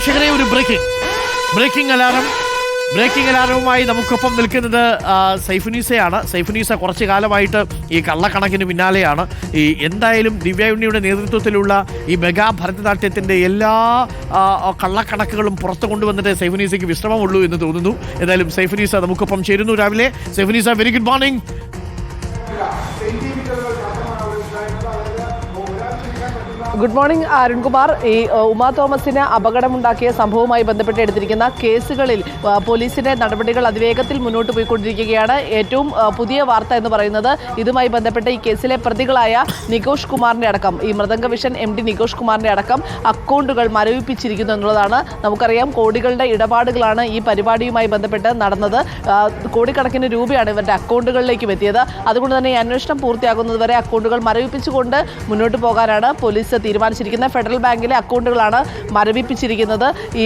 ഒരു ബ്രേക്കിംഗ് അലാറവുമായി നമുക്കൊപ്പം നിൽക്കുന്നത് സൈഫുനീസയാണ്. സൈഫുനീസ കുറച്ചു കാലമായിട്ട് ഈ കള്ളക്കണക്കിന് പിന്നാലെയാണ്. ഈ എന്തായാലും ദിവ്യ ഉണ്ണിയുടെ നേതൃത്വത്തിലുള്ള ഈ മെഗാ ഭരതനാട്യത്തിൻ്റെ എല്ലാ കള്ളക്കണക്കുകളും പുറത്തു കൊണ്ടുവന്നിട്ട് സൈഫുനീസയ്ക്ക് വിശ്രമമുള്ളൂ എന്ന് തോന്നുന്നു. എന്തായാലും സൈഫുനീസ നമുക്കൊപ്പം ചേരുന്നു രാവിലെ. Saifunisa, very good morning. Good morning Arunkumar. ഈ ഉമാ തോമസിന് അപകടമുണ്ടാക്കിയ സംഭവവുമായി ബന്ധപ്പെട്ട് എടുത്തിരിക്കുന്ന കേസുകളിൽ പോലീസിന്റെ നടപടികൾ അതിവേഗത്തിൽ മുന്നോട്ട് പോയിക്കൊണ്ടിരിക്കുകയാണ്. ഏറ്റവും പുതിയ വാർത്ത എന്ന് പറയുന്നത് ഇതുമായി ബന്ധപ്പെട്ട് ഈ കേസിലെ പ്രതികളായ നികോഷ് കുമാറിന്റെ അടക്കം, ഈ മൃദംഗ വിഷൻ MD നികോഷ് കുമാറിന്റെ അടക്കം അക്കൗണ്ടുകൾ മരവിപ്പിച്ചിരിക്കുന്നു എന്നുള്ളതാണ്. നമുക്കറിയാം, കോടികളുടെ ഇടപാടുകളാണ് ഈ പരിപാടിയുമായി ബന്ധപ്പെട്ട് നടന്നത്. കോടിക്കണക്കിന് രൂപയാണ് ഇവരുടെ അക്കൗണ്ടുകളിലേക്കും എത്തിയത്. അതുകൊണ്ട് തന്നെ ഈ അന്വേഷണം പൂർത്തിയാകുന്നതുവരെ അക്കൗണ്ടുകൾ മരവിപ്പിച്ചുകൊണ്ട് മുന്നോട്ട് പോകാനാണ് പോലീസ് തീരുമാനിച്ചിരിക്കുന്നത്. ഫെഡറൽ ബാങ്കിലെ അക്കൗണ്ടുകളാണ് മരവിപ്പിച്ചിരിക്കുന്നത്. ഈ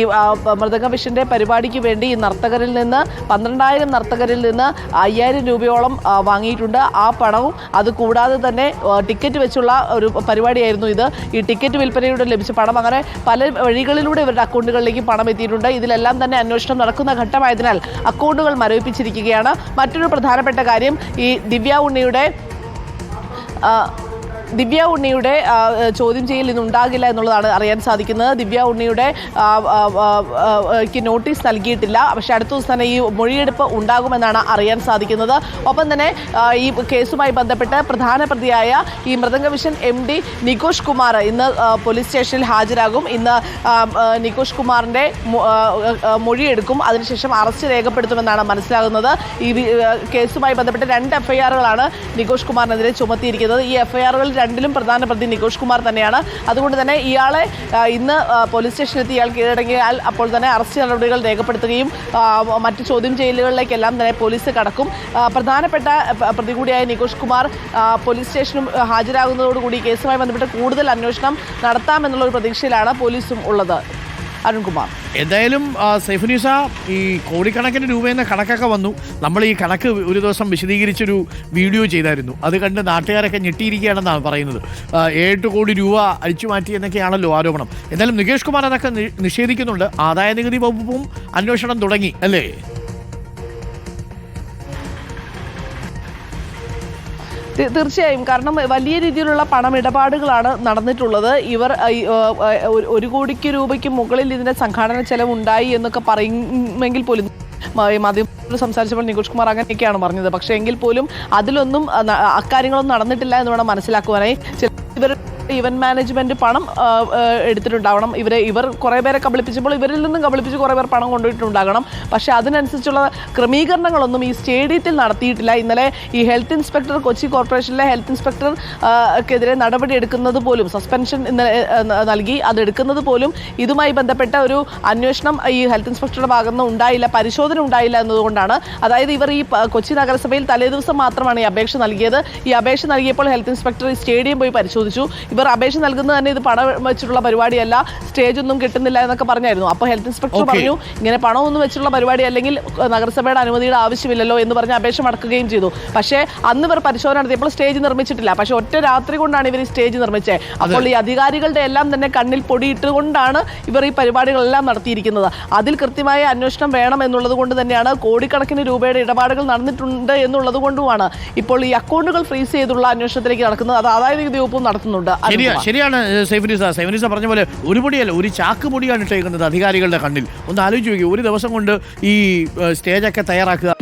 മൃദംഗ വിഷന്റെ പരിപാടിക്ക് വേണ്ടി ഈ നർത്തകരിൽ നിന്ന് 12,000 നർത്തകരിൽ നിന്ന് 5,000 രൂപയോളം വാങ്ങിയിട്ടുണ്ട്. ആ പണവും അതുകൂടാതെ തന്നെ ടിക്കറ്റ് വെച്ചുള്ള ഒരു പരിപാടിയായിരുന്നു ഇത്. ഈ ടിക്കറ്റ് വിൽപ്പനയുടെ ലഭിച്ച പണം, അങ്ങനെ പല വഴികളിലൂടെ ഇവരുടെ അക്കൗണ്ടുകളിലേക്ക് പണം എത്തിയിട്ടുണ്ട്. ഇതിലെല്ലാം തന്നെ അന്വേഷണം നടക്കുന്ന ഘട്ടമായതിനാൽ അക്കൗണ്ടുകൾ മരവിപ്പിച്ചിരിക്കുകയാണ്. മറ്റൊരു പ്രധാനപ്പെട്ട കാര്യം, ഈ ദിവ്യ ഉണ്ണിയുടെ ചോദ്യം ചെയ്യൽ ഇന്നുണ്ടാകില്ല എന്നുള്ളതാണ് അറിയാൻ സാധിക്കുന്നത്. ദിവ്യ ഉണ്ണിയുടെ നോട്ടീസ് നൽകിയിട്ടില്ല. പക്ഷേ അടുത്ത ദിവസം തന്നെ ഈ മൊഴിയെടുപ്പ് ഉണ്ടാകുമെന്നാണ് അറിയാൻ സാധിക്കുന്നത്. ഒപ്പം തന്നെ ഈ കേസുമായി ബന്ധപ്പെട്ട് പ്രധാന പ്രതിയായ ഈ മൃദംഗ വിഷൻ MD നികോഷ് കുമാർ ഇന്ന് പോലീസ് സ്റ്റേഷനിൽ ഹാജരാകും. ഇന്ന് നികോഷ് കുമാറിൻ്റെ മൊഴിയെടുക്കും. അതിനുശേഷം അറസ്റ്റ് രേഖപ്പെടുത്തുമെന്നാണ് മനസ്സിലാകുന്നത്. ഈ കേസുമായി ബന്ധപ്പെട്ട് 2 FIRകളാണ് നികോഷ് കുമാറിനെതിരെ ചുമത്തിയിരിക്കുന്നത്. ഈ FIRകളിൽ രണ്ടിലും പ്രധാന പ്രതി നികോഷ് കുമാർ തന്നെയാണ്. അതുകൊണ്ട് തന്നെ ഇയാളെ ഇന്ന് പോലീസ് സ്റ്റേഷനിലെത്തി ഇയാൾ കീഴടങ്ങിയാൽ അപ്പോൾ തന്നെ അറസ്റ്റ് നടപടികൾ രേഖപ്പെടുത്തുകയും മറ്റ് ചോദ്യം ചെയ്യലുകളിലേക്കെല്ലാം തന്നെ പോലീസ് കടക്കും. പ്രധാനപ്പെട്ട പ്രതി കൂടിയായ നികോഷ് കുമാർ പോലീസ് സ്റ്റേഷനും ഹാജരാകുന്നതോടുകൂടി കേസുമായി ബന്ധപ്പെട്ട് കൂടുതൽ അന്വേഷണം നടത്താമെന്നുള്ള ഒരു പ്രതീക്ഷയിലാണ് പോലീസും ഉള്ളത്. അരുൺകുമാർ, എന്തായാലും സൈഫുനീസ, ഈ കോടിക്കണക്കിന് രൂപയെന്ന കണക്കൊക്കെ വന്നു. നമ്മൾ ഈ കണക്ക് ഒരു ദിവസം വിശദീകരിച്ചൊരു വീഡിയോ ചെയ്തായിരുന്നു. അത് കണ്ട് നാട്ടുകാരൊക്കെ ഞെട്ടിയിരിക്കുകയാണെന്നാണ് പറയുന്നത്. 7 കോടി രൂപ അടിച്ചു മാറ്റി എന്നൊക്കെയാണല്ലോ ആരോപണം. എന്തായാലും നികേഷ് കുമാർ അതൊക്കെ നിഷേധിക്കുന്നുണ്ട്. ആദായ നികുതി വകുപ്പും അന്വേഷണം തുടങ്ങി അല്ലേ? തീർച്ചയായും. കാരണം വലിയ രീതിയിലുള്ള പണമിടപാടുകളാണ് നടന്നിട്ടുള്ളത്. ഇവർ 1 കോടി രൂപയ്ക്ക് മുകളിൽ ഇതിൻ്റെ സംഘാടന ചെലവുണ്ടായി എന്നൊക്കെ പറയുമെങ്കിൽ പോലും മാധ്യമങ്ങളോട് സംസാരിച്ചപ്പോൾ നികോഷ് കുമാർ അങ്ങനെയൊക്കെയാണ് പറഞ്ഞത്. പക്ഷേ എങ്കിൽ പോലും അതിലൊന്നും അക്കാര്യങ്ങളൊന്നും നടന്നിട്ടില്ല എന്ന് വേണം മനസ്സിലാക്കുവാനായി. ഇവർ ഇവന്റ് മാനേജ്മെന്റ് പണം എടുത്തിട്ടുണ്ടാവണം. ഇവർ കുറേ പേരെ കബളിപ്പിച്ചപ്പോൾ ഇവരിൽ നിന്നും കബളിപ്പിച്ച് കുറേ പേർ പണം കൊണ്ടുപോയിട്ടുണ്ടാകണം. പക്ഷേ അതിനനുസരിച്ചുള്ള ക്രമീകരണങ്ങളൊന്നും ഈ സ്റ്റേഡിയത്തിൽ നടത്തിയിട്ടില്ല. ഇന്നലെ ഈ ഹെൽത്ത് ഇൻസ്പെക്ടർ, കൊച്ചി കോർപ്പറേഷനിലെ ഹെൽത്ത് ഇൻസ്പെക്ടർക്കെതിരെ നടപടി എടുക്കുന്നത് പോലും, സസ്പെൻഷൻ നൽകി അതെടുക്കുന്നത് പോലും ഇതുമായി ബന്ധപ്പെട്ട ഒരു അന്വേഷണം ഈ ഹെൽത്ത് ഇൻസ്പെക്ടറുടെ ഭാഗത്ത് നിന്ന് ഉണ്ടായില്ല, പരിശോധന ഉണ്ടായില്ല എന്നതുകൊണ്ടാണ്. അതായത് ഇവർ ഈ കൊച്ചി നഗരസഭയിൽ തലേദിവസം മാത്രമാണ് ഈ അപേക്ഷ നൽകിയത്. ഈ അപേക്ഷ നൽകിയപ്പോൾ ഹെൽത്ത് ഇൻസ്പെക്ടർ ഈ സ്റ്റേഡിയം പോയി പരിശോധിച്ചു. ഇവർ അപേക്ഷ നൽകുന്നത് തന്നെ ഇത് പണം വെച്ചിട്ടുള്ള പരിപാടിയല്ല, സ്റ്റേജ് ഒന്നും കിട്ടുന്നില്ല എന്നൊക്കെ പറഞ്ഞായിരുന്നു. അപ്പോൾ ഹെൽത്ത് ഇൻസ്പെക്ടർ പറഞ്ഞു, ഇങ്ങനെ പണമൊന്നും വെച്ചിട്ടുള്ള പരിപാടി അല്ലെങ്കിൽ നഗരസഭയുടെ അനുമതിയുടെ ആവശ്യമില്ലല്ലോ എന്ന് പറഞ്ഞ് അപേക്ഷ മടക്കുകയും ചെയ്തു. പക്ഷേ അന്ന് ഇവർ പരിശോധന നടത്തിയപ്പോൾ സ്റ്റേജ് നിർമ്മിച്ചിട്ടില്ല. പക്ഷേ ഒറ്റ രാത്രി കൊണ്ടാണ് ഇവർ ഈ സ്റ്റേജ് നിർമ്മിച്ചത്. അപ്പോൾ ഈ അധികാരികളുടെ എല്ലാം തന്നെ കണ്ണിൽ പൊടിയിട്ടുകൊണ്ടാണ് ഇവർ ഈ പരിപാടികളെല്ലാം നടത്തിയിരിക്കുന്നത്. അതിൽ കൃത്യമായ അന്വേഷണം വേണം എന്നുള്ളത് കൊണ്ട് തന്നെയാണ്, കോടിക്കണക്കിന് രൂപയുടെ ഇടപാടുകൾ നടന്നിട്ടുണ്ട് എന്നുള്ളത് കൊണ്ടുമാണ് ഇപ്പോൾ ഈ അക്കൗണ്ടുകൾ ഫ്രീസ് ചെയ്തുള്ള അന്വേഷണത്തിലേക്ക് നടക്കുന്നത്. അത് ആദായ നികുതി വകുപ്പും നടത്തുന്നുണ്ട്. ശരിയാണ് സൈഫുനീസ പറഞ്ഞ പോലെ ഒരു പൊടിയല്ല, ഒരു ചാക്ക് പൊടിയാണ് ഇട്ടേക്കുന്നത് അധികാരികളുടെ കണ്ണിൽ. ഒന്ന് ആലോചിച്ച് നോക്കി, ഒരു ദിവസം കൊണ്ട് ഈ സ്റ്റേജൊക്കെ തയ്യാറാക്കുക.